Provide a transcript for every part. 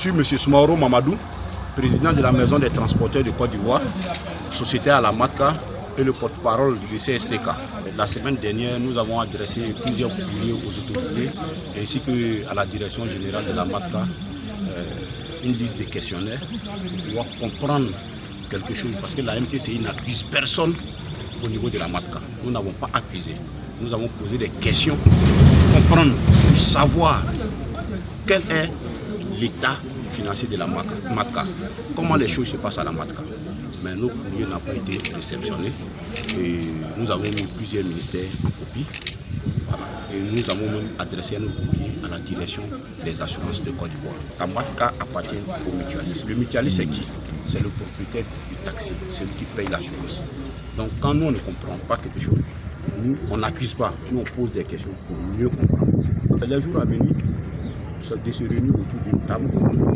suis M. Soumaoro Mamadou, président de la Maison des transporteurs de Côte d'Ivoire, société à la Matka et le porte-parole du CSTK. La semaine dernière, nous avons adressé plusieurs courriers aux autorités ainsi qu'à la direction générale de la Matka une liste de questionnaires pour pouvoir comprendre quelque chose parce que la MTCI n'accuse personne au niveau de la Matka. Nous n'avons pas accusé. Nous avons posé des questions pour comprendre, pour savoir quel est l'état financier de la Matka, comment les choses se passent à la Matka. Mais nos courriers n'ont pas été réceptionnés et nous avons mis plusieurs ministères en copie. Voilà. Et nous avons même adressé nos courriers à la direction des assurances de Côte d'Ivoire. La Matka appartient au mutualiste. Le mutualiste, c'est qui? C'est le propriétaire du taxi, c'est lui qui paye l'assurance. Donc quand nous on ne comprend pas quelque chose, nous on n'accuse pas, nous on pose des questions pour mieux comprendre. Les jours à venir, de se réunir autour d'une table,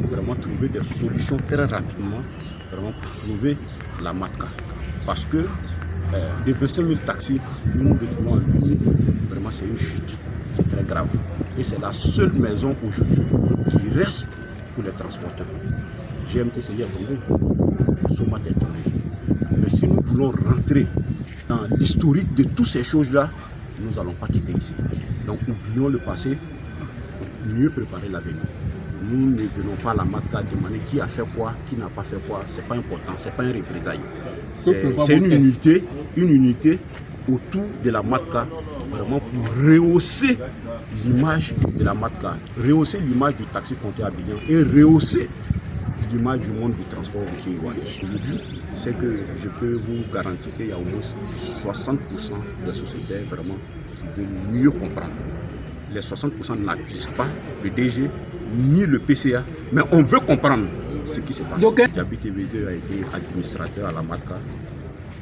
vraiment trouver des solutions très rapidement, vraiment pour sauver la Matka. Parce que de 25 000 taxis, nous retrouvons en ligne, vraiment c'est une chute, c'est très grave. Et c'est la seule maison aujourd'hui qui reste pour les transporteurs. GMTCI est tombé, Somat est tombé. Mais si nous voulons rentrer dans l'historique de toutes ces choses-là, nous n'allons pas quitter ici. Donc oublions le passé, mieux préparer l'avenir. Nous ne venons pas à la Matka demander qui a fait quoi, qui n'a pas fait quoi. Ce n'est pas important, ce n'est pas un représailles. C'est une unité autour de la Matka, vraiment pour rehausser l'image de la Matka, rehausser l'image du taxi compté à Abidjan et rehausser l'image du monde du transport routier ivoirien. Aujourd'hui, c'est que je peux vous garantir qu'il y a au moins 60% des sociétés vraiment qui veulent mieux comprendre. Les 60% n'accusent pas le DG ni le PCA, mais on veut comprendre ce qui se passe. Diaby TV2 a été administrateur à la Matka.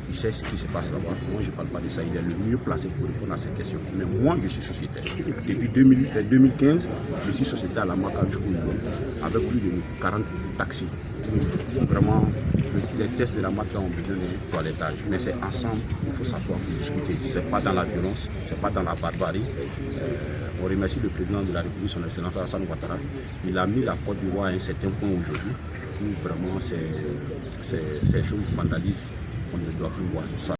Il sait ce qui se passe là-bas. Moi, je ne parle pas de ça. Il est le mieux placé pour répondre à ces questions. Mais moi, je suis sociétaire. Depuis 2015, je suis sociétaire à la Matka jusqu'au niveau, avec plus de 40 taxis. Vraiment, les tests de la Matka ont besoin de toilettage. Mais c'est ensemble qu'il faut s'asseoir pour discuter. Ce n'est pas dans la violence, ce n'est pas dans la barbarie. On remercie le président de la République, son Excellence Alassane Ouattara. Il a mis la Côte d'Ivoire à un certain point aujourd'hui où vraiment ces choses vandalisent. On ne doit plus voir ça.